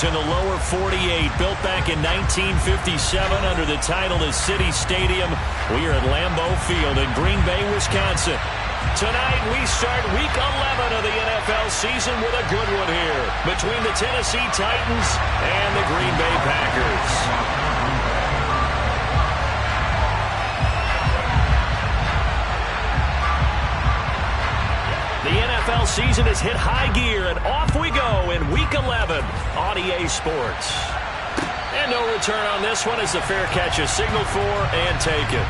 Packers in the lower 48, built back in 1957 under the title of City Stadium. We are at Lambeau Field in Green Bay, Wisconsin. Tonight we start Week 11 of the NFL season with a good one here between the Tennessee Titans and the Green Bay Packers. The NFL season has hit high gear, and off we go in Week 11 on EA Sports. And no return on this one as the fair catch is signaled for and taken.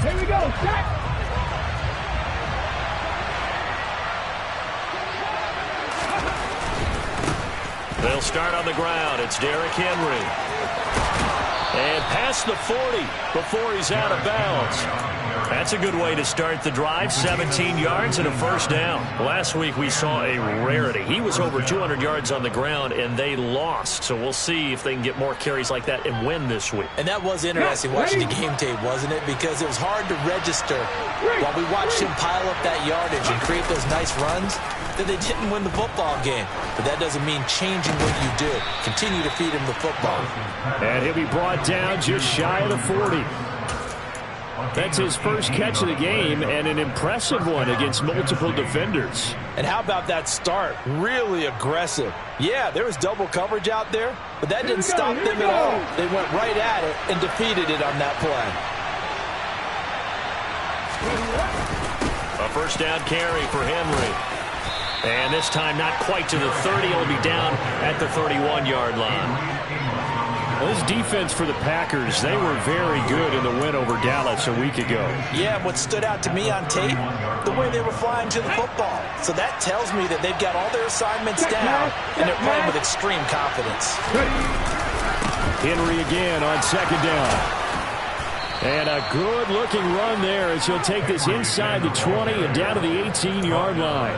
Here we go, set! They'll start on the ground. It's Derrick Henry. And past the 40 before he's out of bounds. That's a good way to start the drive. 17 yards and a first down. Last week we saw a rarity. He was over 200 yards on the ground, and they lost. So we'll see if they can get more carries like that and win this week. And that was interesting watching the game tape, wasn't it? Because it was hard to register while we watched him pile up that yardage and create those nice runs that they didn't win the football game. But that doesn't mean changing what you do. Continue to feed him the football. And he'll be brought down just shy of the 40. That's his first catch of the game, and an impressive one against multiple defenders. And how about that start? Really aggressive. Yeah, there was double coverage out there, but that didn't stop them at all. They went right at it and defeated it on that play. A first down carry for Henry. And this time not quite to the 30. He'll be down at the 31-yard line. Well, this defense for the Packers, they were very good in the win over Dallas a week ago. Yeah, what stood out to me on tape, the way they were flying to the football. So that tells me that they've got all their assignments down, and they're playing with extreme confidence. Henry again on second down. And a good-looking run there as he'll take this inside the 20 and down to the 18-yard line.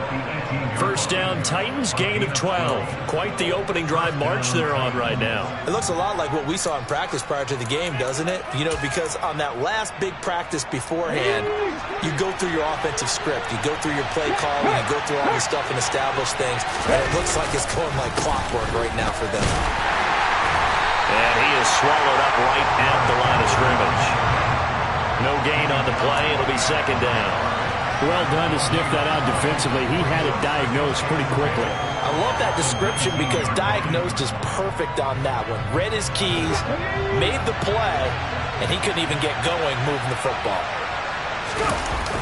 First down, Titans, gain of 12. Quite the opening drive march they're on right now. It looks a lot like what we saw in practice prior to the game, doesn't it? You know, because on that last big practice beforehand, you go through your offensive script. You go through your play calling. You go through all your stuff and establish things. And it looks like it's going like clockwork right now for them. And he is swallowed up right at the line of scrimmage. No gain on the play. It'll be second down. Well done to sniff that out defensively. He had it diagnosed pretty quickly. I love that description because diagnosed is perfect on that one. Read his keys, made the play, and he couldn't even get going moving the football.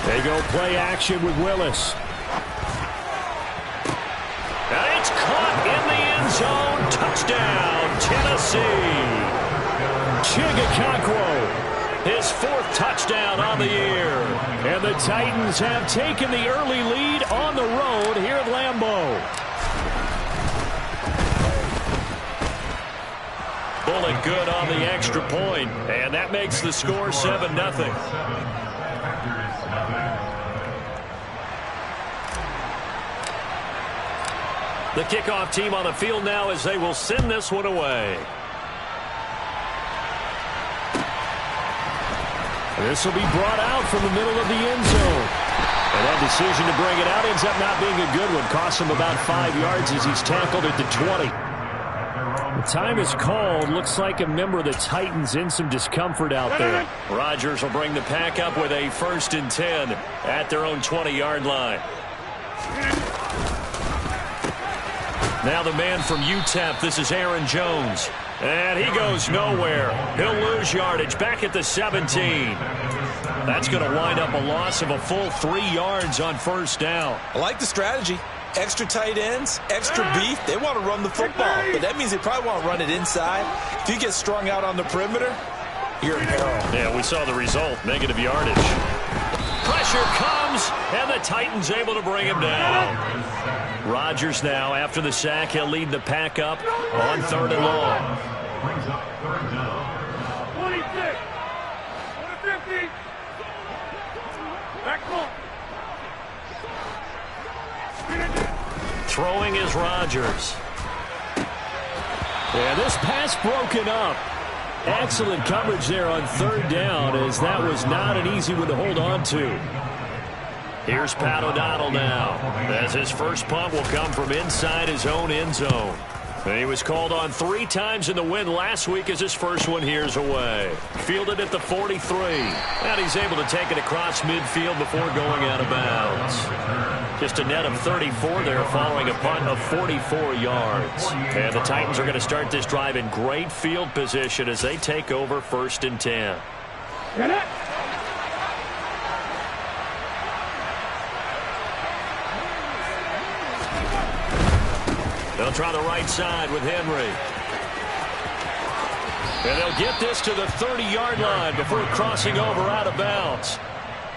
They go play action with Willis. And it's caught in the end zone. Touchdown, Tennessee. Chigakakwo. His fourth touchdown on the year. And the Titans have taken the early lead on the road here at Lambeau. Bullet good on the extra point. And that makes the score 7-0. The kickoff team on the field now as they will send this one away. This will be brought out from the middle of the end zone. And that decision to bring it out ends up not being a good one. Costs him about 5 yards as he's tackled at the 20. The time is called. Looks like a member of the Titans in some discomfort out there. Rodgers will bring the pack up with a 1st and 10 at their own 20-yard line. Now the man from UTEP, this is Aaron Jones. And he goes nowhere. He'll lose yardage back at the 17. That's going to wind up a loss of a full 3 yards on first down. I like the strategy. Extra tight ends, extra beef. They want to run the football, but that means they probably want to run it inside. If you get strung out on the perimeter, you're in peril. Yeah, we saw the result. Negative yardage. Pressure comes, and the Titans able to bring him down. Rodgers now, after the sack, he'll lead the pack up on 3rd and long. 26, 50, back ball. Throwing is Rodgers. And this pass broken up. Excellent coverage there on third down, as that was not an easy one to hold on to. Here's Pat O'Donnell now, as his first punt will come from inside his own end zone. And he was called on 3 times in the win last week as his first one here's away. Fielded at the 43. And he's able to take it across midfield before going out of bounds. Just a net of 34 there following a punt of 44 yards. And the Titans are going to start this drive in great field position as they take over 1st and 10. Get it! They'll try the right side with Henry. And they'll get this to the 30-yard line before crossing over out of bounds.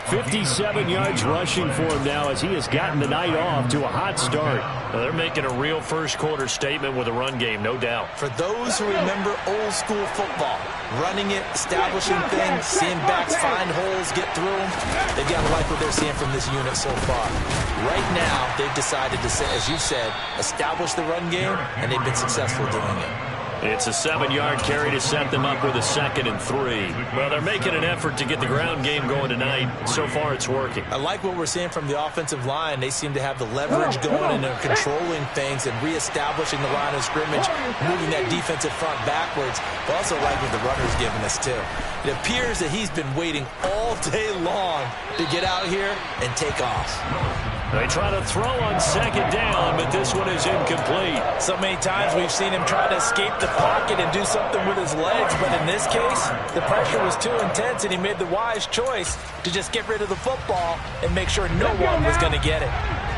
57 yards rushing for him now as he has gotten the night off to a hot start. Well, they're making a real first-quarter statement with a run game, no doubt. For those who remember old-school football, running it, establishing things, seeing backs find holes, get through them, they've got to like what they're seeing from this unit so far. Right now, they've decided to, as you said, establish the run game, and they've been successful doing it. It's a 7-yard carry to set them up with a 2nd and 3. Well, they're making an effort to get the ground game going tonight. So far, it's working. I like what we're seeing from the offensive line. They seem to have the leverage going, and they're controlling things and reestablishing the line of scrimmage, moving that defensive front backwards. But also like what the runner's giving us, too. It appears that he's been waiting all day long to get out here and take off. They try to throw on 2nd down, but this one is incomplete. So many times we've seen him try to escape the pocket and do something with his legs, but in this case, the pressure was too intense, and he made the wise choice to just get rid of the football and make sure no one was going to get it.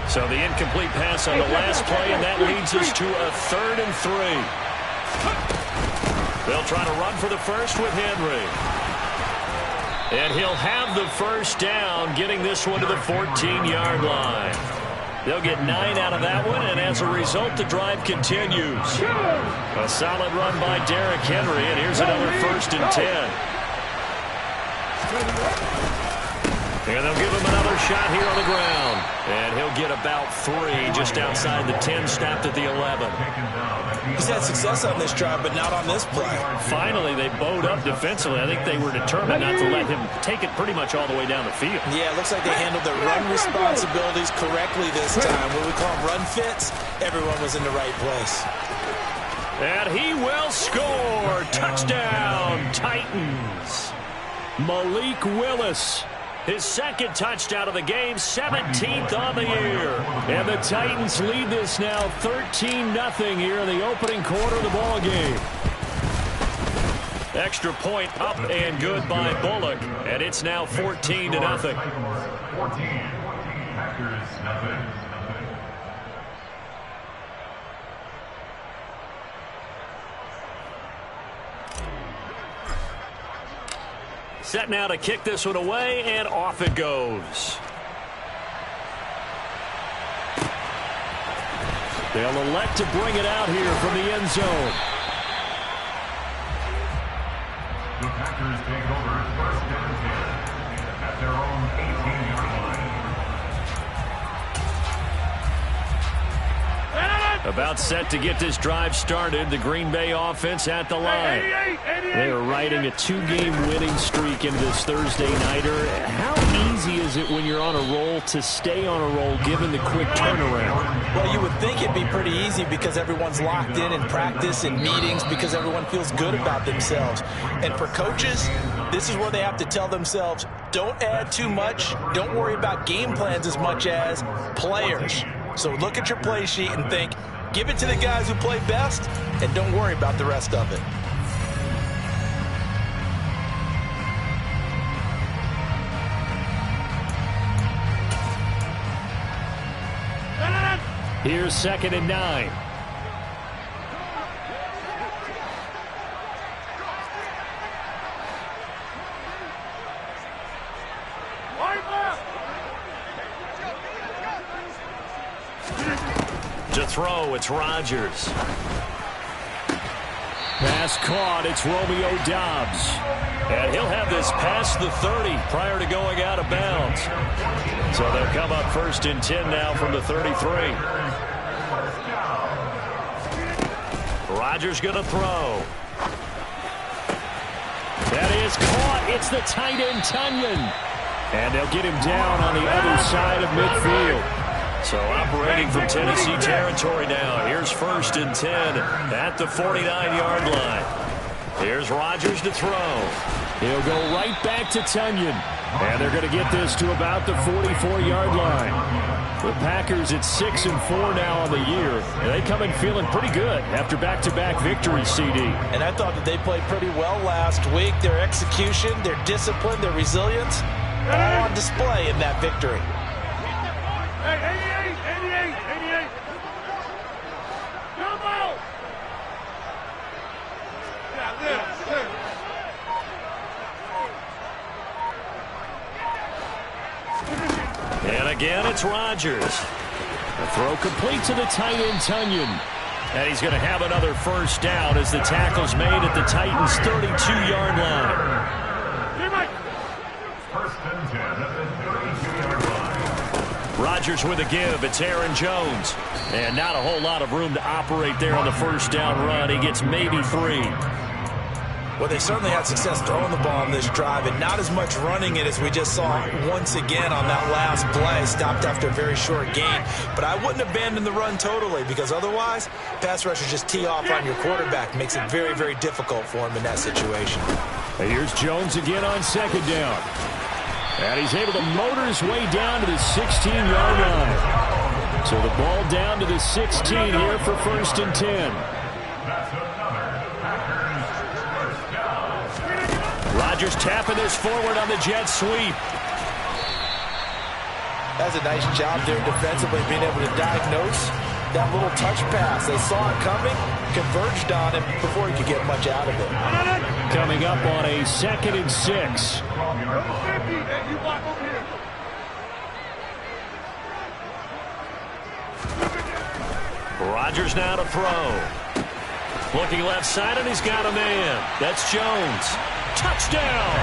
So the incomplete pass on the last play, and that leads us to a 3rd and 3. They'll try to run for the first with Henry. And he'll have the first down, getting this one to the 14-yard line. They'll get 9 out of that one, and as a result, the drive continues. A solid run by Derrick Henry, and here's another 1st and 10. And they'll give him another shot here on the ground. And he'll get about 3 just outside the 10, snapped at the 11. He's had success on this drive, but not on this play. Finally, they bowed up defensively. I think they were determined not to let him take it pretty much all the way down the field. Yeah, it looks like they handled their run responsibilities correctly this time. What we call them run fits, everyone was in the right place. And he will score. Touchdown, Titans. Malik Willis. His 2nd touchdown of the game, 17th on the year. And the Titans lead this now 13-0 here in the opening quarter of the ball game. Extra point up and good by Bullock. And it's now 14-0. 14, Packers, nothing. Set now to kick this one away, and off it goes. They'll elect to bring it out here from the end zone. The Packers take over 1st and 10 at their own 18-yard line. About set to get this drive started. The Green Bay offense at the line. They are riding a 2-game winning streak into this Thursday nighter. How easy is it when you're on a roll to stay on a roll given the quick turnaround? Well, you would think it'd be pretty easy because everyone's locked in practice and meetings because everyone feels good about themselves. And for coaches, this is where they have to tell themselves, don't add too much, don't worry about game plans as much as players. So look at your play sheet and think, give it to the guys who play best, and don't worry about the rest of it. Here's 2nd and 9. To throw, it's Rodgers. Pass caught, it's Romeo Doubs. And he'll have this past the 30 prior to going out of bounds. So they'll come up 1st and 10 now from the 33. Rodgers going to throw. That is caught. It's the tight end, Tonyan. And they'll get him down on the other side of midfield. So operating from Tennessee territory now. Here's 1st and 10 at the 49-yard line. Here's Rodgers to throw. He'll go right back to Tonyan. And they're going to get this to about the 44-yard line. The Packers at 6-4 now on the year. And they come in feeling pretty good after back-to-back victories, CD. And I thought that they played pretty well last week. Their execution, their discipline, their resilience, all on display in that victory. Hey, 88. Come on. Yeah. And again, it's Rodgers. The throw complete to the tight end, Tonyan. And he's going to have another 1st down as the tackle's made at the Titans' 32-yard line. 1st and 10 at the 32-yard line. Rodgers with a give. It's Aaron Jones. And not a whole lot of room to operate there on the 1st down run. He gets maybe 3. Well, they certainly had success throwing the ball on this drive and not as much running it as we just saw once again on that last play. Stopped after a very short gain. But I wouldn't abandon the run totally because otherwise, pass rushers just tee off on your quarterback. Makes it very, very difficult for him in that situation. And here's Jones again on 2nd down. And he's able to motor his way down to the 16-yard line. So the ball down to the 16 here for 1st and 10. Rodgers tapping this forward on the jet sweep. That's a nice job there defensively, being able to diagnose that little touch pass. They saw it coming, converged on him before he could get much out of it. Coming up on a 2nd and 6. Rodgers now to throw. Looking left side, and he's got a man. That's Jones. Touchdown!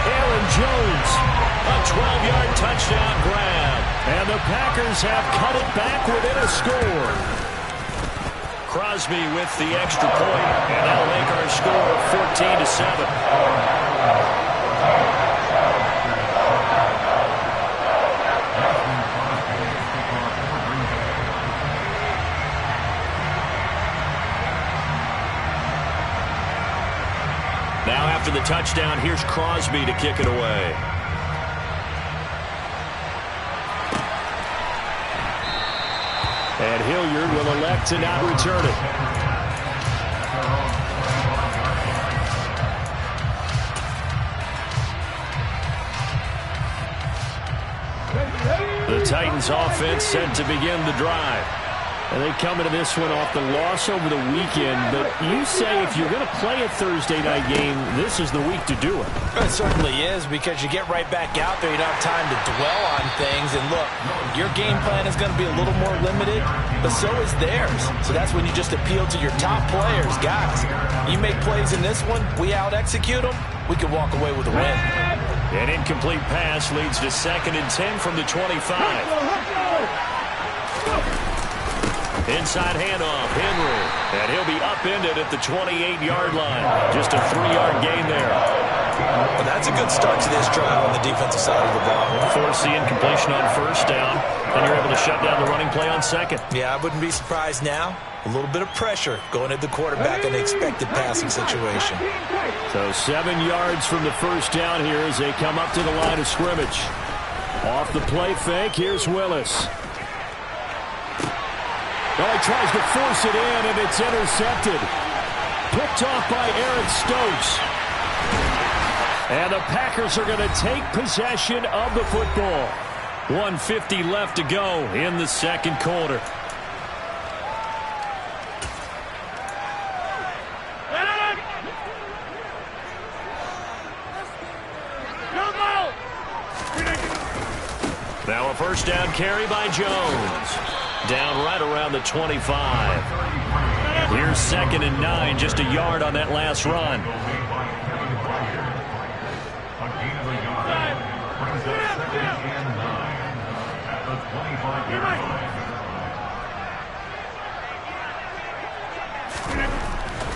Aaron Jones, a 12-yard touchdown grab. And the Packers have cut it back within a score. Crosby with the extra point, and that'll make our score 14-7. Now after the touchdown, here's Crosby to kick it away. And Hilliard will elect to not return it. The Titans offense set to begin the drive. And they come into this one off the loss over the weekend. But you say if you're going to play a Thursday night game, this is the week to do it. It certainly is, because you get right back out there. You don't have time to dwell on things. And look, your game plan is going to be a little more limited, but so is theirs. So that's when you just appeal to your top players. Guys, you make plays in this one, we out-execute them, we can walk away with a win. An incomplete pass leads to 2nd and 10 from the 25. Inside handoff, Henry. And he'll be upended at the 28-yard line. Just a 3-yard gain there. Well, that's a good start to this drive on the defensive side of the ball. Force the incompletion on 1st down, and you're able to shut down the running play on 2nd. Yeah, I wouldn't be surprised now. A little bit of pressure going at the quarterback in the expected passing situation. So 7 yards from the 1st down here as they come up to the line of scrimmage. Off the play fake, here's Willis. Oh, he tries to force it in, and it's intercepted. Picked off by Eric Stokes. And the Packers are going to take possession of the football. 1:50 left to go in the 2nd quarter. Now a 1st down carry by Jones. Down right around the 25. Here's 2nd and 9, just a yard on that last run.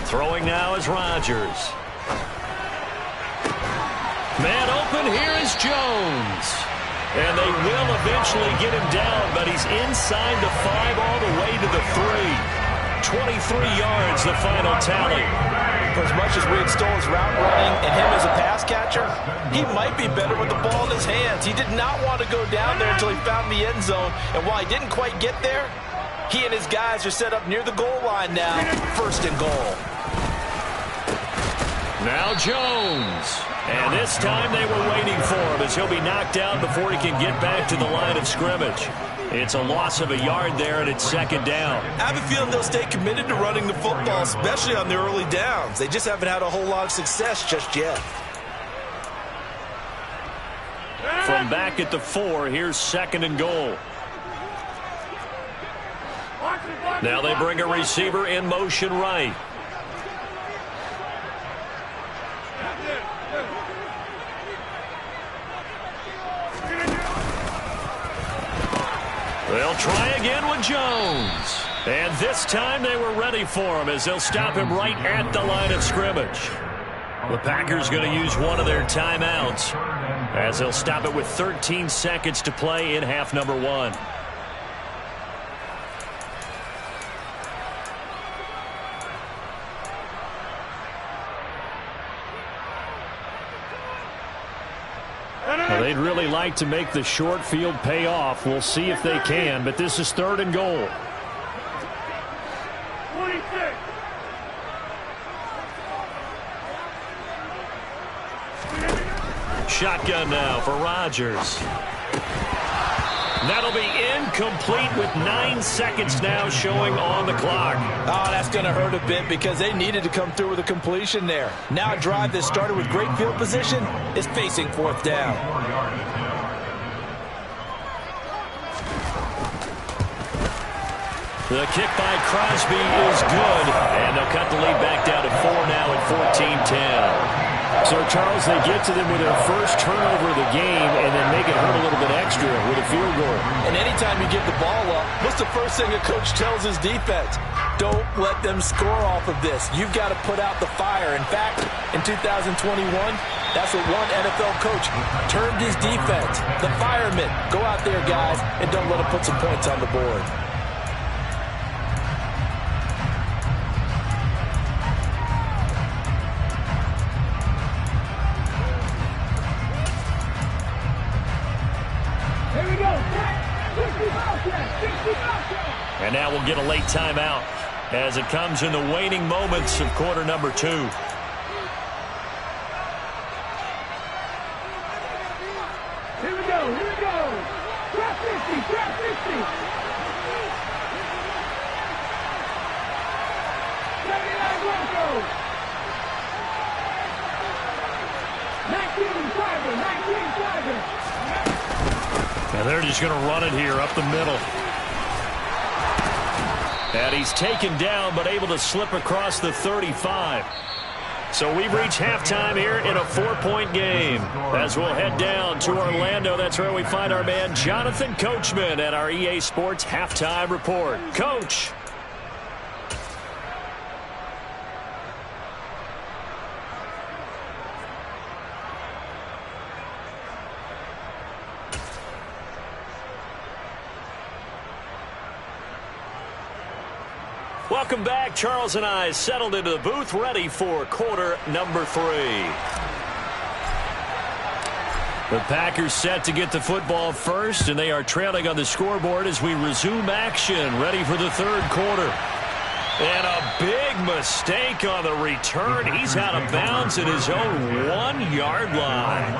Throwing now is Rodgers. Man open, here is Jones. And they will eventually get him down, but he's inside the 5 all the way to the 3. 23 yards, the final tally. For as much as we extol his route running and him as a pass catcher, he might be better with the ball in his hands. He did not want to go down there until he found the end zone, and while he didn't quite get there, he and his guys are set up near the goal line now, 1st and goal. Now Jones. And this time they were waiting for him as he'll be knocked out before he can get back to the line of scrimmage. It's a loss of a yard there, and it's 2nd down. I have a feeling they'll stay committed to running the football, especially on the early downs. They just haven't had a whole lot of success just yet. From back at the 4, here's 2nd and goal. Now they bring a receiver in motion right. They'll try again with Jones. And this time they were ready for him as they'll stop him right at the line of scrimmage. The Packers going to use one of their timeouts as they'll stop it with 13 seconds to play in half number 1. Well, they'd really like to make the short field pay off. We'll see if they can, but this is 3rd and goal. 26. Shotgun now for Rodgers. That'll be incomplete with 9 seconds now showing on the clock. Oh, that's going to hurt a bit because they needed to come through with a completion there. Now a drive that started with great field position is facing 4th down. The kick by Crosby is good, and they'll cut the lead back down to 4 now at 14-10. So, Charles, they get to them with their first turnover of the game and then make it hurt a little bit extra with a field goal. And anytime you give the ball up, what's the first thing a coach tells his defense? Don't let them score off of this. You've got to put out the fire. In fact, in 2021, that's what one NFL coach termed his defense. The firemen. Go out there, guys, and don't let them put some points on the board. And now we'll get a late timeout as it comes in the waning moments of quarter number 2. Here we go, here we go. Trap 50, trap 50. 79 Broncos. 19 Tiger, 19 Tiger. And they're just going to run it here up the middle. And he's taken down, but able to slip across the 35. So we've reached halftime here in a 4-point game. As we'll head down to Orlando, that's where we find our man Jonathan Coachman at our EA Sports Halftime Report. Coach. Welcome back. Charles and I settled into the booth, ready for quarter number 3. The Packers set to get the football first, and they are trailing on the scoreboard as we resume action, ready for the 3rd quarter. And a big mistake on the return. He's out of bounds at his own 1-yard line.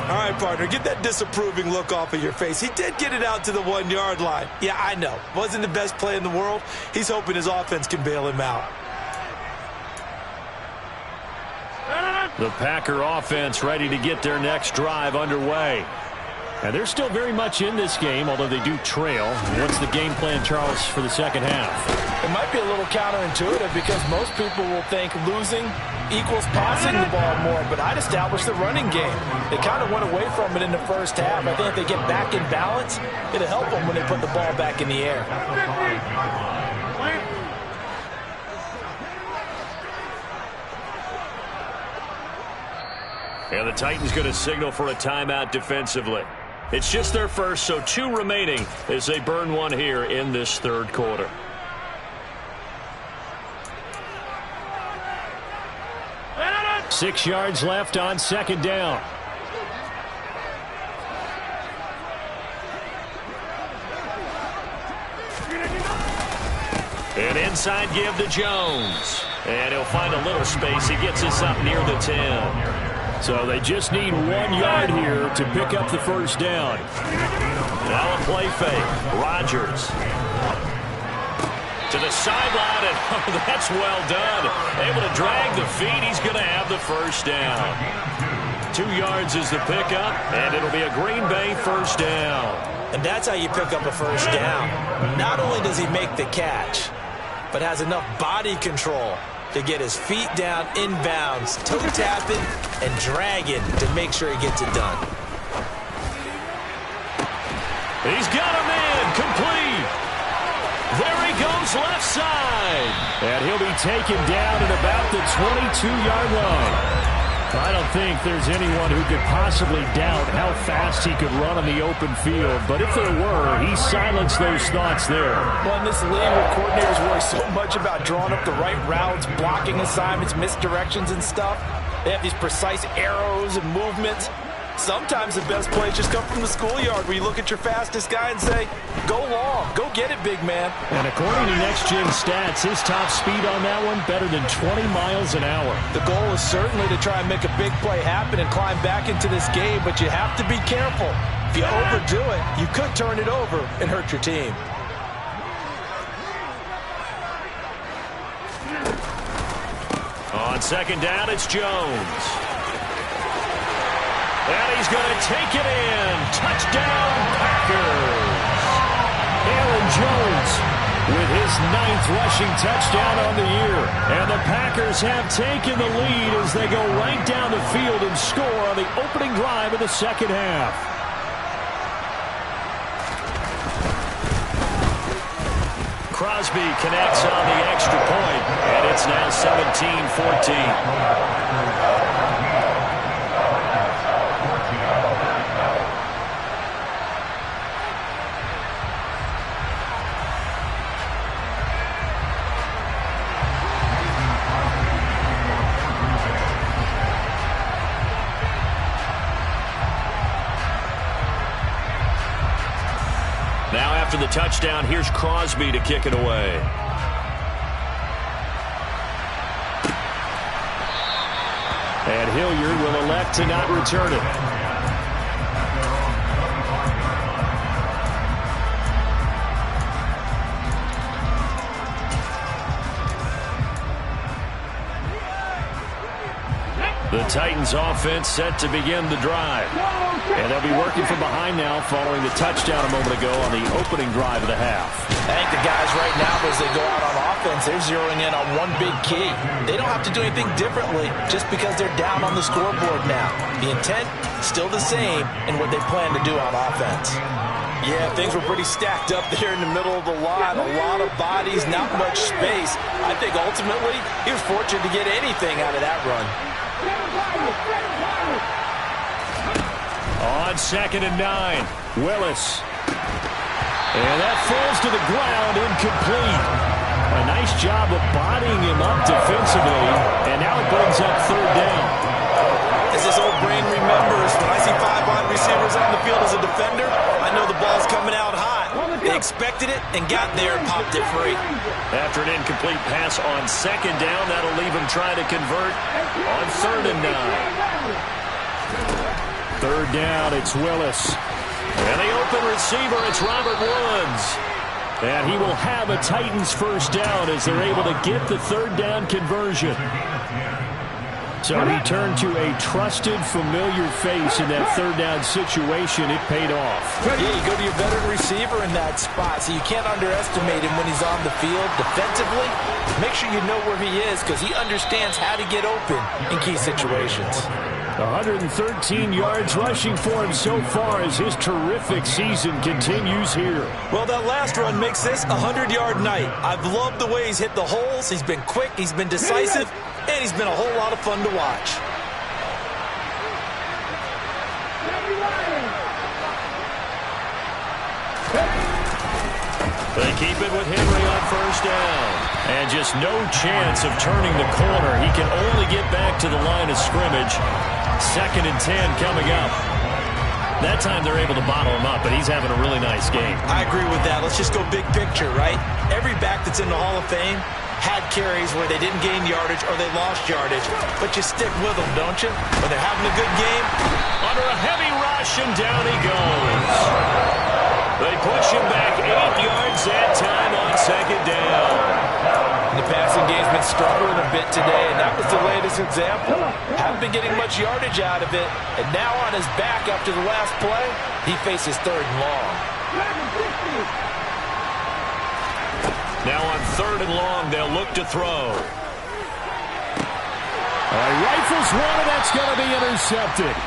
All right, partner, get that disapproving look off of your face. He did get it out to the 1-yard line. Yeah, I know. Wasn't the best play in the world. He's hoping his offense can bail him out. The Packer offense ready to get their next drive underway. And they're still very much in this game, although they do trail. What's the game plan, Charles, for the second half? It might be a little counterintuitive because most people will think losing equals passing the ball more, but I'd establish the running game. They kind of went away from it in the first half. I think if they get back in balance, it'll help them when they put the ball back in the air. And the Titans going to signal for a timeout defensively. It's just their first, so 2 remaining as they burn one here in this third quarter. Six yards left on second down. An inside give to Jones. And he'll find a little space. He gets us up near the 10. So they just need 1 yard here to pick up the first down. Now a play fake. Rodgers. To the sideline, and oh, that's well done. Able to drag the feet. He's going to have the first down. 2 yards is the pickup, and it'll be a Green Bay first down. And that's how you pick up a first down. Not only does he make the catch, but has enough body control to get his feet down inbounds, toe tapping, and dragging to make sure he gets it done. He's got him in, complete. There he goes, left side. And he'll be taken down at about the 22-yard line. I don't think there's anyone who could possibly doubt how fast he could run on the open field. But if there were, he silenced those thoughts there. Well, in this league where coordinators worry so much about drawing up the right routes, blocking assignments, misdirections and stuff, they have these precise arrows and movements. Sometimes the best plays just come from the schoolyard where you look at your fastest guy and say, go long, go get it, big man. And according to Next Gen Stats, his top speed on that one better than 20 miles an hour. The goal is certainly to try and make a big play happen and climb back into this game, but you have to be careful. If you overdo it, you could turn it over and hurt your team. On second down, it's Jones. And he's going to take it in. Touchdown, Packers. Aaron Jones with his 9th rushing touchdown on the year. And the Packers have taken the lead as they go right down the field and score on the opening drive of the second half. Crosby connects on the extra point, and it's now 17-14. Now after the touchdown, here's Crosby to kick it away. And Hilliard will elect to not return it. The Titans offense set to begin the drive. And they'll be working from behind now following the touchdown a moment ago on the opening drive of the half. I think the guys right now, as they go out on offense, they're zeroing in on one big key. They don't have to do anything differently just because they're down on the scoreboard now. The intent, still the same in what they plan to do on offense. Yeah, things were pretty stacked up there in the middle of the line. A lot of bodies, not much space. I think ultimately he was fortunate to get anything out of that run. On second and 9, Willis. And that falls to the ground, incomplete. A nice job of bodying him up defensively, and now it brings up third down. As this old brain remembers, when I see 5 wide receivers on the field as a defender, I know the ball's coming out hot. They expected it and got there and popped it free. After an incomplete pass on second down, that'll leave him trying to convert on third and 9. Third down, it's Willis. And the open receiver, it's Robert Woods. And he will have a Titans first down as they're able to get the third down conversion. So he turned to a trusted, familiar face in that third down situation. It paid off. Yeah, you go to your veteran receiver in that spot, so you can't underestimate him when he's on the field defensively. Make sure you know where he is because he understands how to get open in key situations. 113 yards rushing for him so far as his terrific season continues here. Well, that last run makes this a 100-yard night. I've loved the way he's hit the holes. He's been quick, he's been decisive, and he's been a whole lot of fun to watch. They keep it with Henry on first down. And just no chance of turning the corner. He can only get back to the line of scrimmage. 2nd and 10 coming up. That time they're able to bottle him up, but he's having a really nice game. I agree with that. Let's just go big picture, right? Every back that's in the Hall of Fame had carries where they didn't gain yardage or they lost yardage, but you stick with them, don't you? When they're having a good game. Under a heavy rush, and down he goes. They push him back 8 yards that time on 2nd down. The passing game's been struggling a bit today, and that was the latest example. Haven't been getting much yardage out of it, and now on his back after the last play, he faces 3rd and long. Now on 3rd and long, they'll look to throw. Rifles one, and that's going to be intercepted.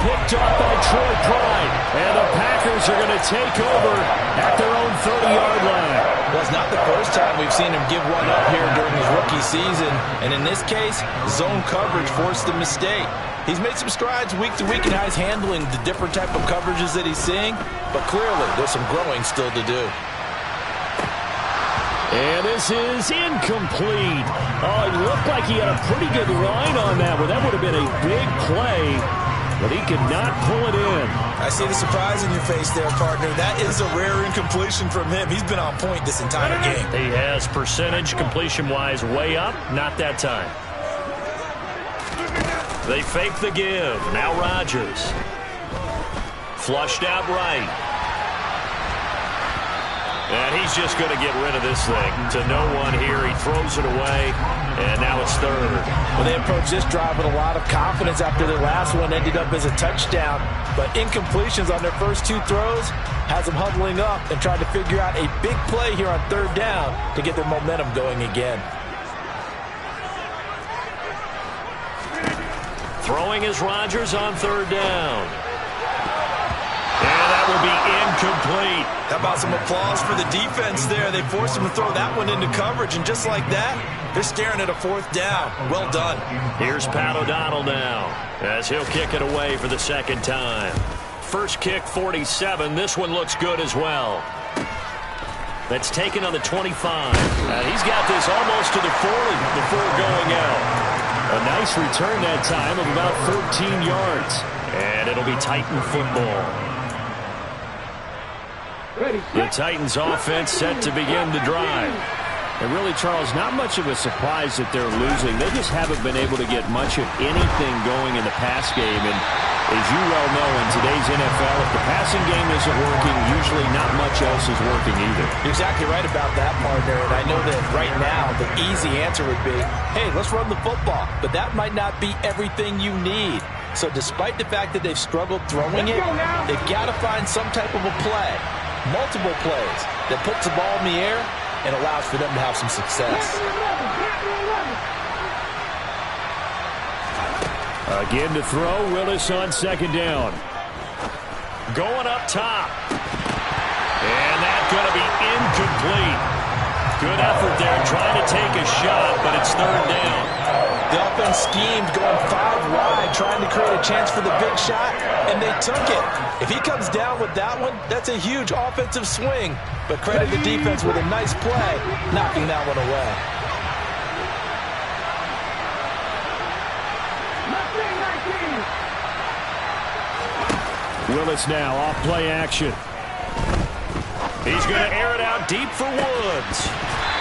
Picked off by Troy Pride, and the Packers are going to take over at their own 30-yard line. Well, it's not the first time we've seen him give one up here during his rookie season, and in this case, zone coverage forced the mistake. He's made some strides week to week in how he's handling the different type of coverages that he's seeing, but clearly there's some growing still to do. And this is incomplete. Oh, it looked like he had a pretty good line on that one. That would have been a big play, but he could not pull it in. I see the surprise in your face there, partner. That is a rare incompletion from him. He's been on point this entire game. He has percentage completion-wise way up. Not that time. They fake the give. Now Rodgers. Flushed out right. And he's just going to get rid of this thing. To no one here. He throws it away. And now it's 3rd. Well, they approached this drive with a lot of confidence after their last one ended up as a touchdown. But incompletions on their first 2 throws has them huddling up and trying to figure out a big play here on 3rd down to get their momentum going again. Throwing is Rodgers on 3rd down. And that will be incomplete. How about some applause for the defense there? They forced him to throw that one into coverage, and just like that, they're staring at a 4th down. Well done. Here's Pat O'Donnell now, as he'll kick it away for the 2nd time. First kick, 47. This one looks good as well. That's taken on the 25. He's got this almost to the 40 before going out. A nice return that time of about 13 yards. And it'll be Titan football. The Titans offense set to begin the drive. And really, Charles, not much of a surprise that they're losing. They just haven't been able to get much of anything going in the pass game. And as you well know, in today's NFL, if the passing game isn't working, usually not much else is working either. You're exactly right about that, partner. And I know that right now the easy answer would be, hey, let's run the football. But that might not be everything you need. So despite the fact that they've struggled throwing it, they've got to find some type of a play, multiple plays, that puts the ball in the air and allows for them to have some success. Again to throw, Willis on 2nd down. Going up top. And that's going to be incomplete. Good effort there trying to take a shot, but it's 3rd down. The offense schemed going 5 wide, trying to create a chance for the big shot, and they took it. If he comes down with that one, that's a huge offensive swing. But credit the defense with a nice play, knocking that one away. Willis now off play action. He's going to air it out deep for Woods.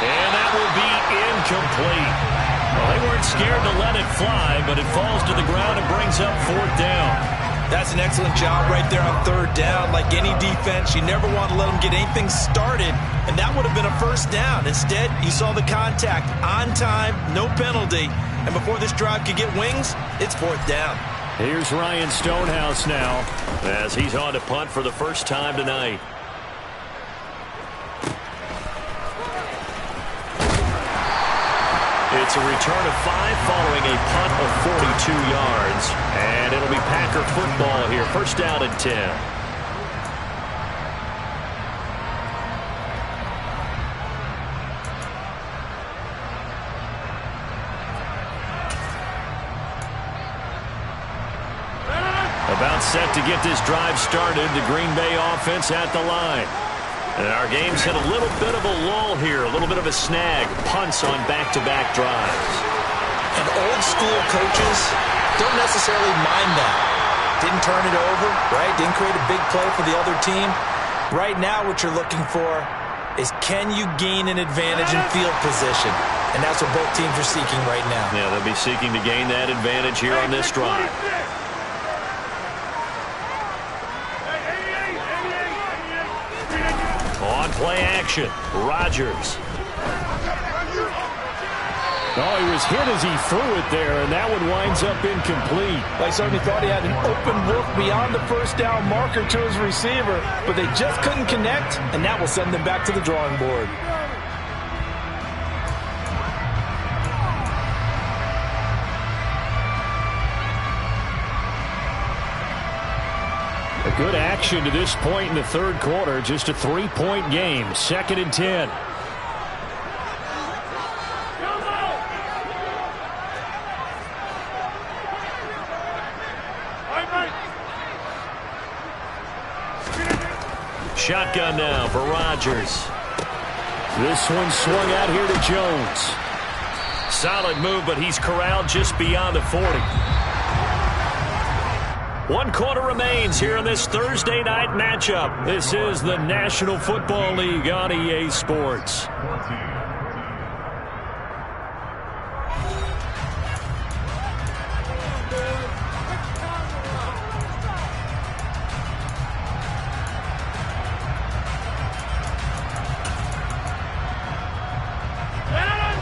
And that will be incomplete. Well, they weren't scared to let it fly, but it falls to the ground and brings up 4th down. That's an excellent job right there on 3rd down. Like any defense, you never want to let them get anything started, and that would have been a 1st down. Instead, you saw the contact on time, no penalty, and before this drive could get wings, it's 4th down. Here's Ryan Stonehouse now, as he's on to punt for the first time tonight. It's a return of 5 following a punt of 42 yards. And it'll be Packer football here. 1st down and 10. About set to get this drive started. The Green Bay offense at the line. And our game's hit a little bit of a lull here, a little bit of a snag. Punts on back-to-back drives. And old-school coaches don't necessarily mind that. Didn't turn it over, right? Didn't create a big play for the other team. Right now what you're looking for is can you gain an advantage in field position? And that's what both teams are seeking right now. Yeah, they'll be seeking to gain that advantage here on this drive. On play action, Rodgers. Oh, he was hit as he threw it there, and that one winds up incomplete. They certainly thought he had an open look beyond the first down marker to his receiver, but they just couldn't connect, and that will send them back to the drawing board. A good action to this point in the third quarter. Just a 3-point game. 2nd and 10. Shotgun now for Rodgers. This one swung out here to Jones. Solid move, but he's corralled just beyond the 40. 1 quarter remains here in this Thursday night matchup. This is the National Football League on EA Sports.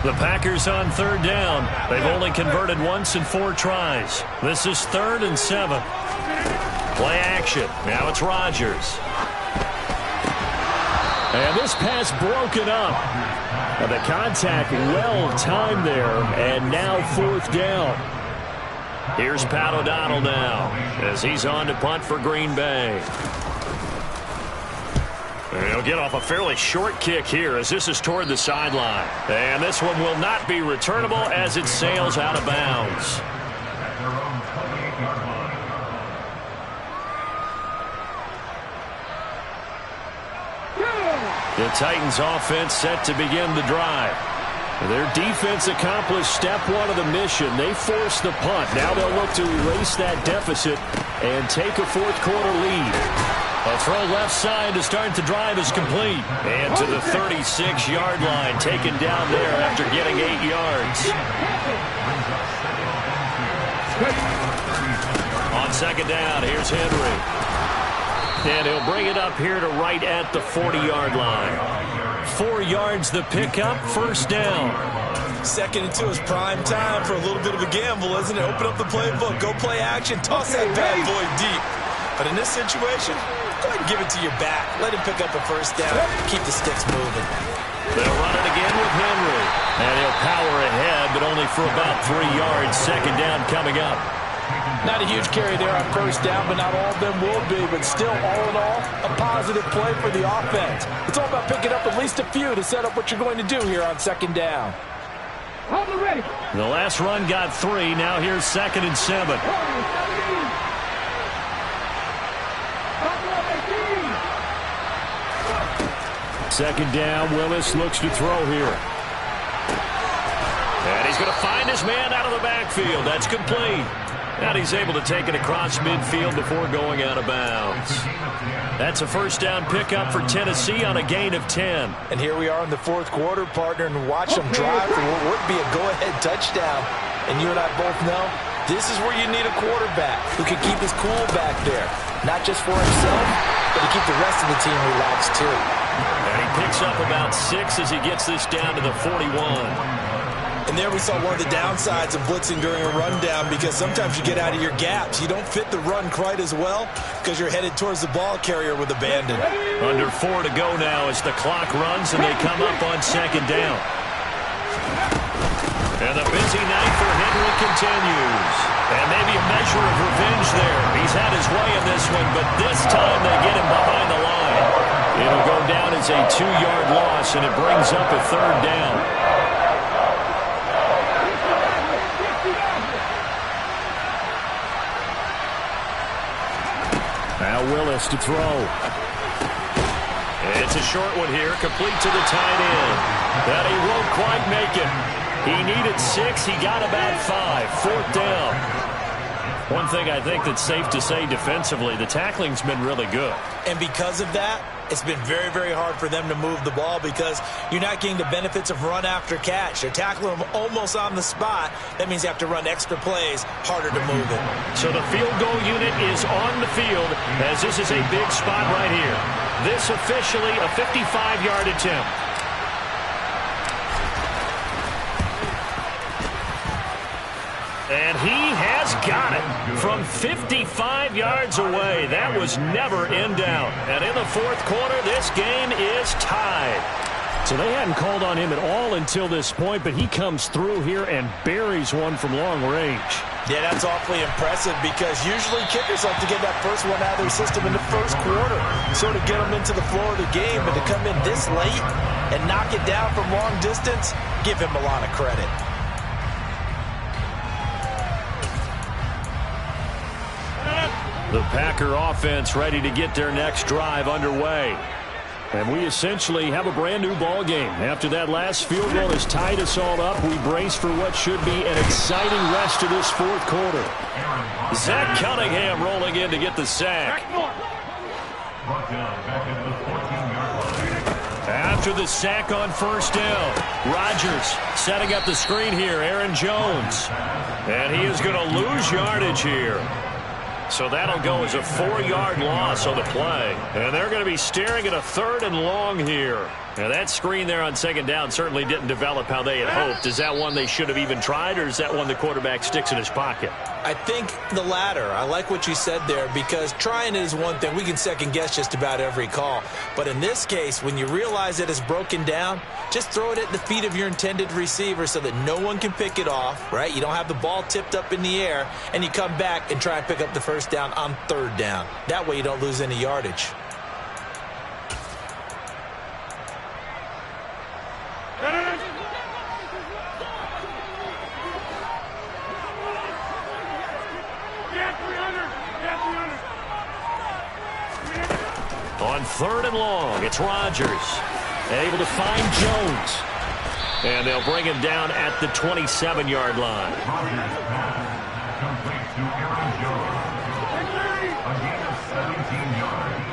The Packers on 3rd down. They've only converted once in 4 tries. This is 3rd and 7. Play action. Now it's Rodgers. And this pass broken up. And the contact well timed there. And now 4th down. Here's Pat O'Donnell now as he's on to punt for Green Bay. He'll get off a fairly short kick here as this is toward the sideline. And this one will not be returnable as it sails out of bounds. The Titans offense set to begin the drive. Their defense accomplished step 1 of the mission. They forced the punt. Now they'll look to erase that deficit and take a 4th quarter lead. A throw left side to start the drive is complete. And to the 36-yard line, taken down there after getting 8 yards. On 2nd down, here's Henry. And he'll bring it up here to right at the 40-yard line. 4 yards the pickup, 1st down. 2nd and 2 is prime time for a little bit of a gamble, isn't it? Open up the playbook, go play action, toss that bad boy deep. But in this situation, go ahead and give it to your back. Let him pick up a 1st down. Keep the sticks moving. They'll run it again with Henry. And he'll power ahead, but only for about 3 yards. 2nd down coming up. Not a huge carry there on 1st down, but not all of them will be. But still, all in all, a positive play for the offense. It's all about picking up at least a few to set up what you're going to do here on 2nd down. The last run got 3. Now here's 2nd and 7. Second down, Willis looks to throw here. And he's going to find his man out of the backfield. That's complete. And he's able to take it across midfield before going out of bounds. That's a 1st down pickup for Tennessee on a gain of 10. And here we are in the 4th quarter, partner, and watch them drive for what would be a go-ahead touchdown. And you and I both know this is where you need a quarterback who can keep his cool back there. Not just for himself, but to keep the rest of the team relaxed too. And he picks up about 6 as he gets this down to the 41. And there we saw one of the downsides of blitzing during a rundown, because sometimes you get out of your gaps. You don't fit the run quite as well because you're headed towards the ball carrier with abandon. Under 4 to go now as the clock runs and they come up on 2nd down. And the busy night for Henry continues. And maybe a measure of revenge there. He's had his way in this one, but this time they get him behind the line. It'll go down as a 2-yard loss, and it brings up a 3rd down. Now Willis to throw. It's a short one here, complete to the tight end. That he won't quite make it. He needed 6. He got about 5. 4th down. One thing I think that's safe to say defensively, the tackling's been really good. And because of that, it's been very, very hard for them to move the ball because you're not getting the benefits of run after catch. They're tackling them almost on the spot. That means you have to run extra plays, harder to move it. So the field goal unit is on the field as this is a big spot right here. This officially a 55-yard attempt. And he has got it from 55 yards away. That was never in doubt. And in the 4th quarter, this game is tied. So they hadn't called on him at all until this point, but he comes through here and buries one from long range. Yeah, that's awfully impressive because usually kickers like to get that first one out of their system in the 1st quarter, sort of get them into the flow of the game, but to come in this late and knock it down from long distance, give him a lot of credit. The Packer offense ready to get their next drive underway. And we essentially have a brand new ball game. After that last field goal has tied us all up, we brace for what should be an exciting rest of this 4th quarter. Zach Cunningham rolling in to get the sack. After the sack on 1st down, Rodgers setting up the screen here, Aaron Jones. And he is going to lose yardage here. So that'll go as a 4-yard loss on the play. And they're going to be staring at a 3rd and long here. Now that screen there on 2nd down certainly didn't develop how they had hoped. Is that one they should have even tried, or is that one the quarterback sticks in his pocket? I think the latter. I like what you said there because trying it is one thing. We can second guess just about every call. But in this case, when you realize it is broken down, just throw it at the feet of your intended receiver so that no one can pick it off, right? You don't have the ball tipped up in the air, and you come back and try and pick up the 1st down on 3rd down. That way you don't lose any yardage. On 3rd and long, it's Rodgers. Able to find Jones. And they'll bring him down at the 27-yard line. Rodgers pass complete to Aaron Jones. A gain of 17 yards.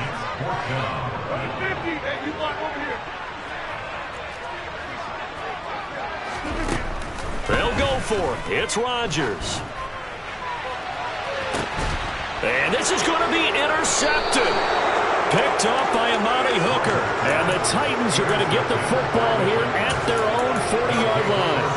It's 4th down. 50. Hey, you block over here. They'll go for it. It's Rodgers. And this is going to be intercepted. Picked off by Amani Hooker. And the Titans are going to get the football here at their own 40-yard line.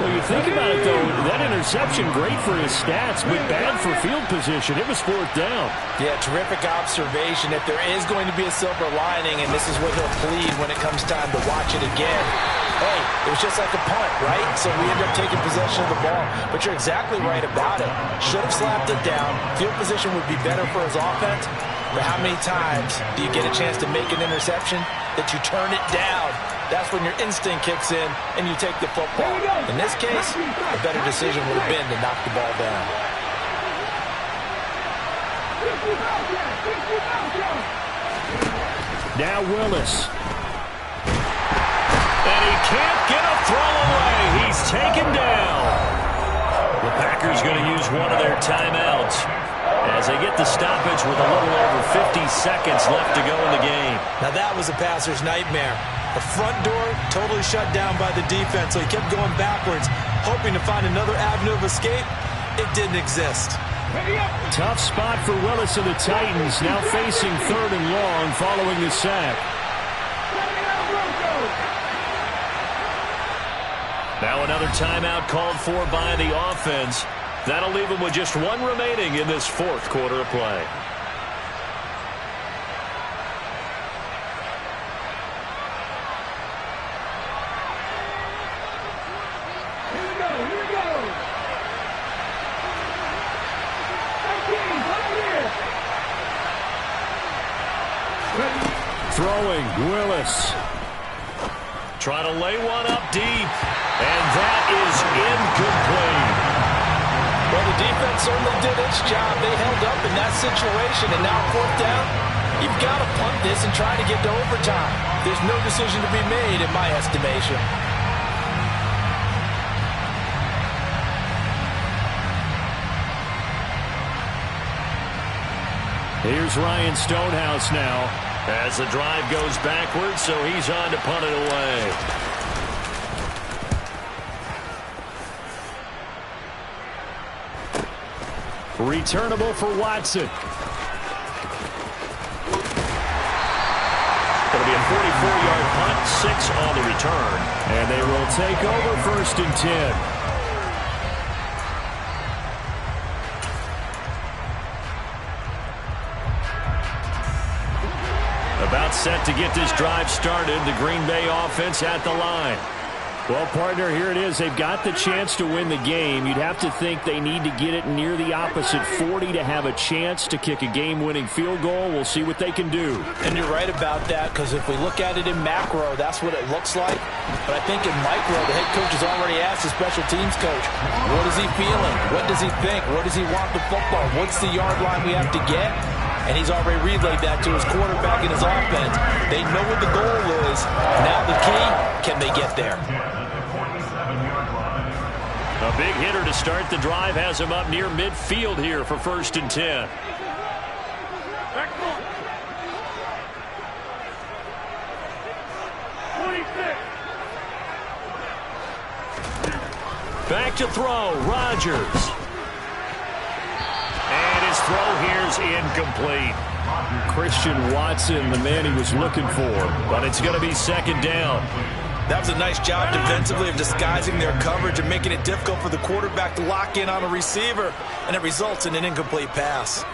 Well, you think about it, though, that interception, great for his stats, but bad for field position. It was 4th down. Yeah, terrific observation. If there is going to be a silver lining, and this is what he'll plead when it comes time to watch it again, hey, it was just like a punt, right? So we end up taking possession of the ball. But you're exactly right about it. Should have slapped it down. Field position would be better for his offense. But how many times do you get a chance to make an interception that you turn it down? That's when your instinct kicks in and you take the football. In this case, a better decision would have been to knock the ball down. Now Willis. And he can't get a throw away. He's taken down. The Packers going to use one of their timeouts as they get the stoppage with a little over 50 seconds left to go in the game. Now that was a passer's nightmare. The front door totally shut down by the defense, so he kept going backwards, hoping to find another avenue of escape. It didn't exist. Tough spot for Willis and the Titans, now facing 3rd and long following the sack. Now another timeout called for by the offense. That'll leave them with just one remaining in this 4th quarter of play. Here we go. Throwing, Willis. Trying to lay one up deep. And that is incomplete. Well, the defense certainly did its job. They held up in that situation, and now 4th down, You've got to punt this and try to get to overtime. There's no decision to be made in my estimation. Here's Ryan Stonehouse now. As the drive goes backwards, so he's on to punt it away. Returnable for Watson. Going to be a 44-yard punt, 6 on the return. And they will take over 1st and 10. About set to get this drive started. The Green Bay offense at the line. Well, partner, here it is. They've got the chance to win the game. You'd have to think they need to get it near the opposite 40 to have a chance to kick a game-winning field goal. We'll see what they can do. And you're right about that, because if we look at it in macro, that's what it looks like. But I think in micro, the head coach has already asked the special teams coach, what is he feeling? What does he think? What does he want the football? What's the yard line we have to get? And he's already relayed that to his quarterback and his offense. They know what the goal is. Now the key, can they get there? A big hitter to start the drive has him up near midfield here for 1st and 10. Back to throw, Rodgers. And his throw here's incomplete. Christian Watson, the man he was looking for. But it's going to be 2nd down. That was a nice job defensively of disguising their coverage and making it difficult for the quarterback to lock in on a receiver, and it results in an incomplete pass.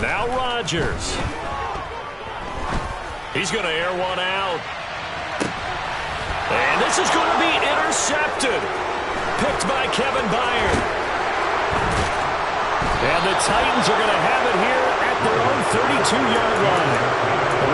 Now Rodgers. He's going to air one out. And this is going to be intercepted. Picked by Kevin Byard. And the Titans are going to have it here at their own 32-yard line.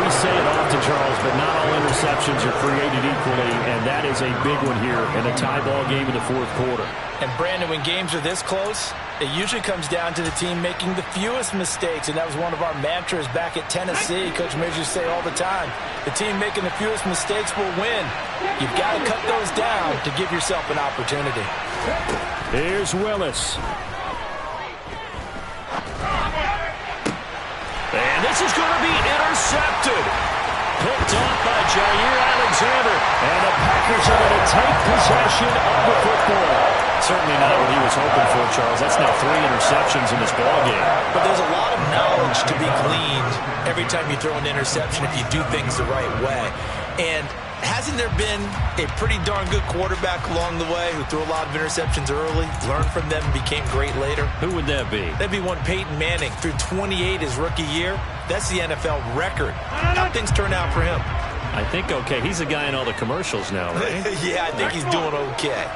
We say it often, Charles, but not all interceptions are created equally, and that is a big one here in a tie ball game in the 4th quarter. And, Brandon, when games are this close, it usually comes down to the team making the fewest mistakes, and that was one of our mantras back at Tennessee. Coach Mears used to say all the time, the team making the fewest mistakes will win. You've got to cut those down to give yourself an opportunity. Here's Willis. And this is going to be intercepted. Picked off by Jair Alexander. And the Packers are going to take possession of the football. Certainly not what he was hoping for, Charles. That's now 3 interceptions in this ballgame. But there's a lot of knowledge to be gleaned every time you throw an interception if you do things the right way. And hasn't there been a pretty darn good quarterback along the way who threw a lot of interceptions early, learned from them, and became great later? Who would that be? That'd be one Peyton Manning. Threw 28 his rookie year. That's the NFL record. How'd things turn out for him? I think okay. He's a guy in all the commercials now, right? Yeah, I think he's doing okay.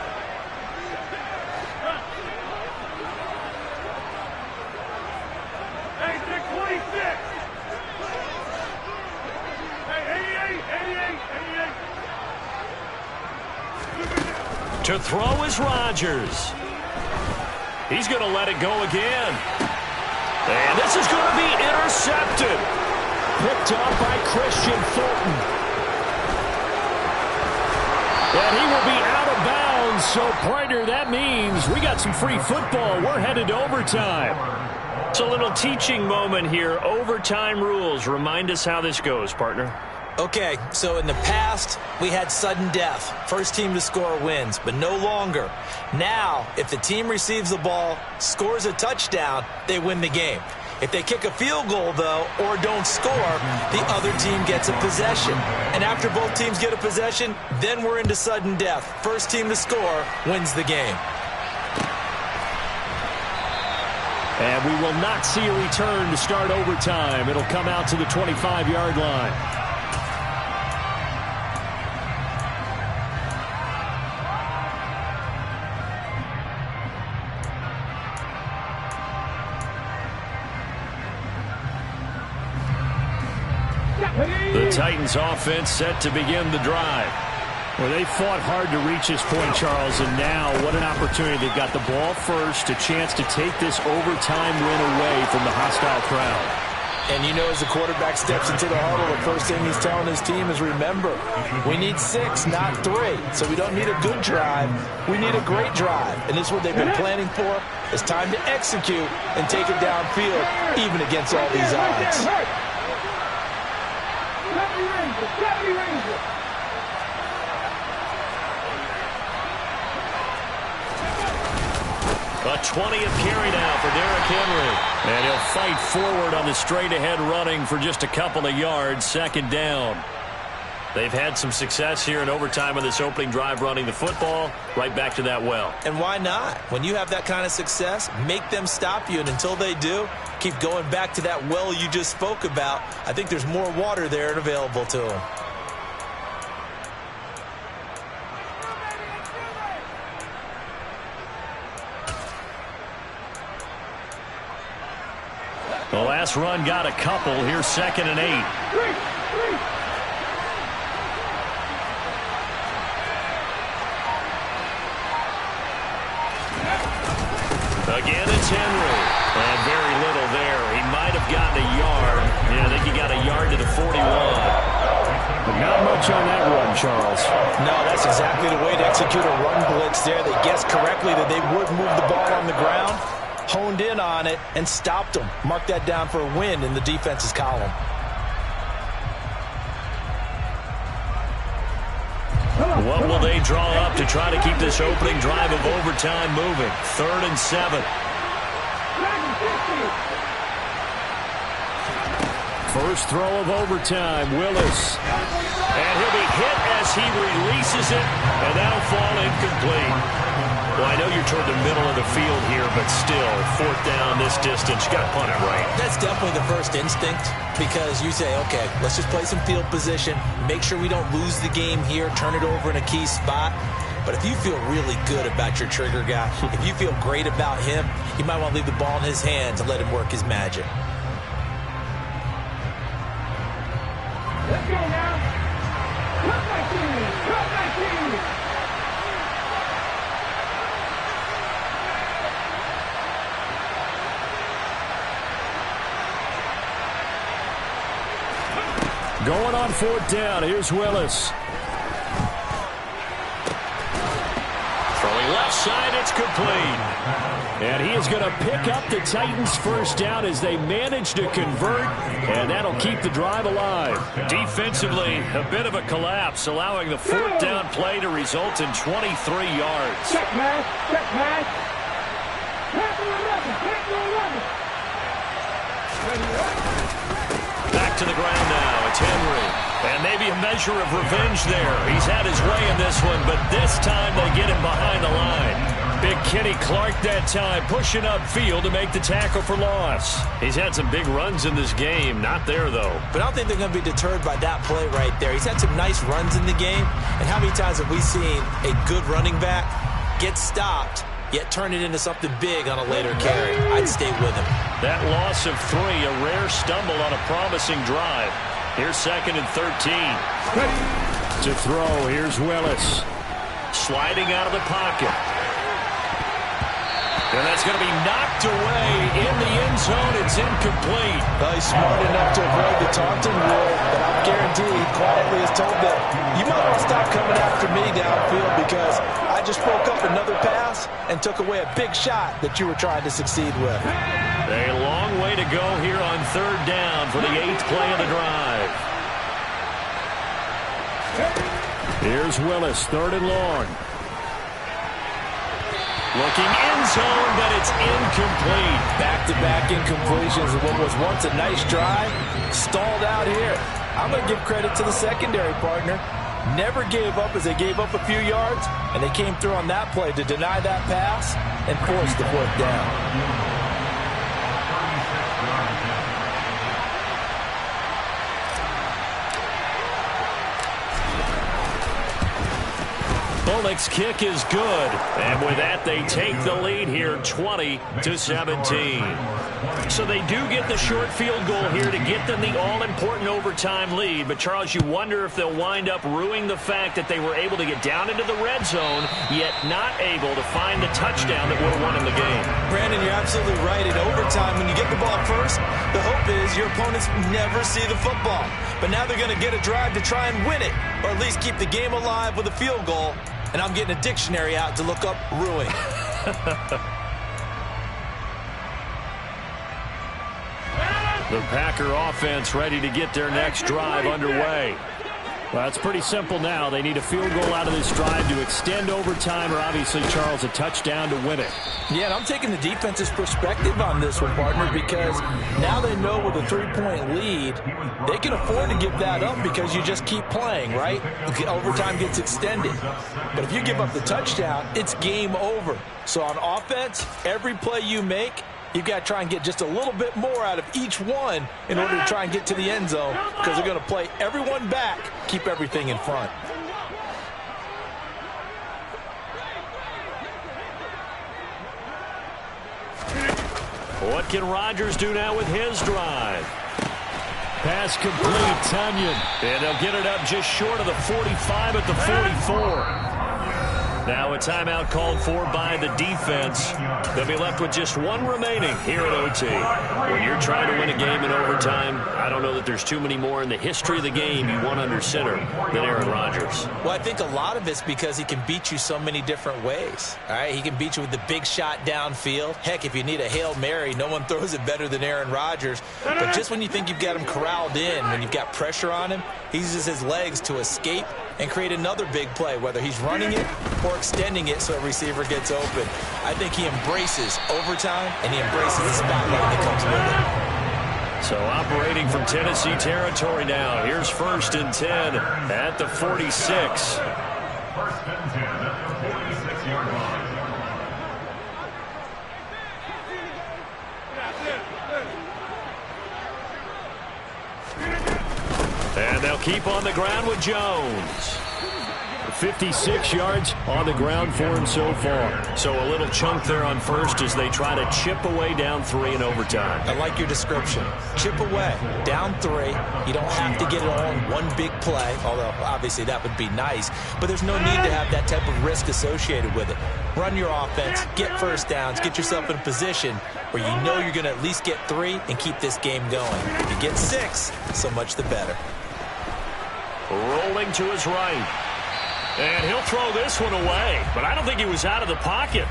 To throw is Rodgers. He's going to let it go again. And this is going to be intercepted. Picked off by Christian Fulton. And he will be out of bounds. So, partner, that means we got some free football. We're headed to overtime. It's a little teaching moment here. Overtime rules. Remind us how this goes, partner. Okay, so in the past, we had sudden death. First team to score wins, but no longer. Now, if the team receives the ball, scores a touchdown, they win the game. If they kick a field goal, though, or don't score, the other team gets a possession. And after both teams get a possession, then we're into sudden death. First team to score wins the game. And we will not see a return to start overtime. It'll come out to the 25-yard line. The Titans offense set to begin the drive. Well, they fought hard to reach this point, Charles, and now what an opportunity. They've got the ball first, a chance to take this overtime win away from the hostile crowd. And you know, as the quarterback steps into the huddle, the first thing he's telling his team is, remember, we need 6, not 3. So we don't need a good drive. We need a great drive. And this is what they've been planning for. It's time to execute and take it downfield, even against all these odds. A 20th carry now for Derrick Henry. And he'll fight forward on the straight-ahead running for just a couple of yards. Second down. They've had some success here in overtime on this opening drive running the football. Right back to that well. And why not? When you have that kind of success, make them stop you. And until they do, keep going back to that well you just spoke about. I think there's more water there and available to them. The last run got a couple. Here's 2nd and 8. Again, it's Henry. And very little there. He might have gotten a yard. Yeah, I think he got a yard to the 41. But not much on that run, Charles. No, that's exactly the way to execute a run blitz there. They guessed correctly that they would move the ball on the ground, honed in on it, and stopped them. Mark that down for a win in the defense's column. What will they draw up to try to keep this opening drive of overtime moving? 3rd and 7. First throw of overtime, Willis. And he'll be hit as he releases it, and that'll fall incomplete. Well, I know you're toward the middle of the field here, but still, 4th down this distance. You got to punt it right. That's definitely the first instinct, because you say, okay, let's just play some field position, make sure we don't lose the game here, turn it over in a key spot. But if you feel really good about your trigger guy, if you feel great about him, you might want to leave the ball in his hands and let him work his magic. Let's go now. Cut my team. Cut my team. Going on 4th down. Here's Willis. Throwing left side, it's complete. And he is going to pick up the Titans' first down as they manage to convert, and that'll keep the drive alive. Defensively, a bit of a collapse, allowing the 4th down play to result in 23 yards. Check man. Check man. Pass to 11. Pass to 11. Back to the ground now. It's Henry. And maybe a measure of revenge there. He's had his way in this one, but this time they get him behind the line. Big Kenny Clark that time, pushing upfield to make the tackle for loss. He's had some big runs in this game. Not there, though. But I don't think they're going to be deterred by that play right there. He's had some nice runs in the game. And how many times have we seen a good running back get stopped, yet turn it into something big on a later carry? I'd stay with him. That loss of 3, a rare stumble on a promising drive. Here's 2nd and 13. To throw, here's Willis. Sliding out of the pocket. And that's going to be knocked away in the end zone. It's incomplete. He's smart enough to avoid the taunting rule, but I'm guaranteed he quietly has told them, you might want to stop coming after me downfield because I just broke up another pass and took away a big shot that you were trying to succeed with. A long way to go here on 3rd down for the 8th play of the drive. Here's Willis, 3rd and long. Looking end zone, but it's incomplete. Back-to-back incompletions of what was once a nice drive, stalled out here. I'm going to give credit to the secondary partner. Never gave up as they gave up a few yards, and they came through on that play to deny that pass and force the 4th down. Bullock's kick is good. And with that, they take the lead here, 20-17. So they do get the short field goal here to get them the all-important overtime lead. But, Charles, you wonder if they'll wind up ruining the fact that they were able to get down into the red zone, yet not able to find the touchdown that would have won them the game. Brandon, you're absolutely right. In overtime, when you get the ball first, the hope is your opponents never see the football. But now they're going to get a drive to try and win it, or at least keep the game alive with a field goal. And I'm getting a dictionary out to look up ruin. The Packer offense ready to get their next drive underway. Well, it's pretty simple now. They need a field goal out of this drive to extend overtime, or obviously, Charles, a touchdown to win it. Yeah, and I'm taking the defense's perspective on this one, partner, because now they know with a 3-point lead, they can afford to give that up because you just keep playing, right? Overtime gets extended. But if you give up the touchdown, it's game over. So on offense, every play you make, you've got to try and get just a little bit more out of each one in order to try and get to the end zone, because they're going to play everyone back, keep everything in front. What can Rodgers do now with his drive? Pass complete, Tunyon. And they'll get it up just short of the 45 at the 44. Now a timeout called for by the defense. They'll be left with just one remaining here at OT. When you're trying to win a game in overtime, I don't know that there's too many more in the history of the game you want under center than Aaron Rodgers. Well, I think a lot of it's because he can beat you so many different ways. All right, he can beat you with the big shot downfield. Heck, if you need a Hail Mary, no one throws it better than Aaron Rodgers. But just when you think you've got him corralled in, when you've got pressure on him, he uses his legs to escape and create another big play, whether he's running it or extending it so a receiver gets open. I think he embraces overtime, and he embraces the spotlight that comes with it. So operating from Tennessee territory now. Here's 1st and 10 at the 46. 1st and 10 at the 46-yard line. And they'll keep on the ground with Jones. 56 yards on the ground for him so far. So a little chunk there on first as they try to chip away down 3 in overtime. I like your description. Chip away, down 3. You don't have to get it all in one big play, although obviously that would be nice. But there's no need to have that type of risk associated with it. Run your offense, get first downs, get yourself in a position where you know you're going to at least get 3 and keep this game going. If you get 6, so much the better. Rolling to his right. And he'll throw this one away. But I don't think he was out of the pocket.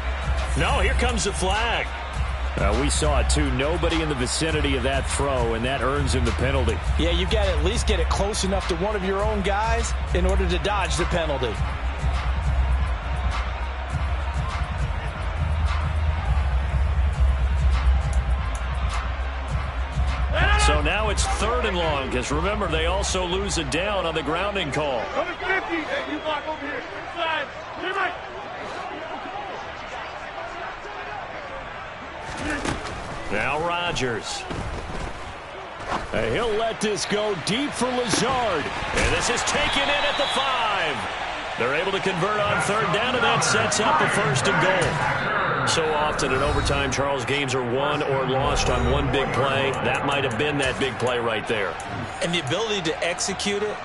No, here comes the flag. We saw it, too. Nobody in the vicinity of that throw, and that earns him the penalty. Yeah, you've got to at least get it close enough to one of your own guys in order to dodge the penalty. So now it's 3rd and long, because remember, they also lose a down on the grounding call. Number 50. Hey, you block over here. Inside. Get right. Now Rodgers. He'll let this go deep for Lazard. And this is taken in at the 5. They're able to convert on 3rd down, and that sets up a 1st and goal. So often in overtime, Charles, games are won or lost on one big play. That might have been that big play right there. And the ability to execute it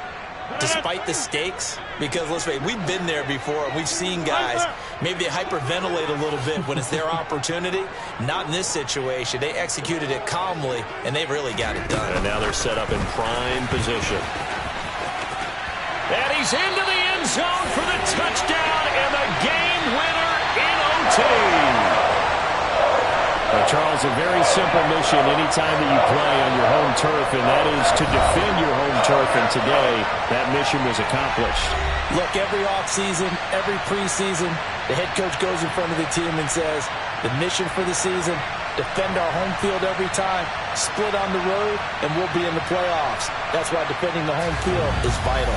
despite the stakes, because let's face it, we've been there before, and we've seen guys, maybe they hyperventilate a little bit when it's their opportunity. Not in this situation. They executed it calmly, and they really got it done. And now they're set up in prime position. And he's into the end zone for the touchdown and the game winner in OT. Charles, a very simple mission anytime that you play on your home turf, and that is to defend your home turf, and today that mission was accomplished. Look, every offseason, every preseason, the head coach goes in front of the team and says, the mission for the season, defend our home field every time, split on the road, and we'll be in the playoffs. That's why defending the home field is vital.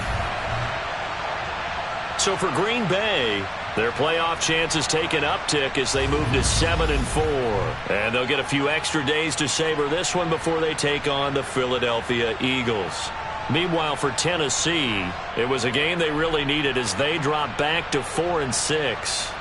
So for Green Bay, their playoff chances take an uptick as they move to 7-4. And they'll get a few extra days to savor this one before they take on the Philadelphia Eagles. Meanwhile, for Tennessee, it was a game they really needed as they dropped back to 4-6.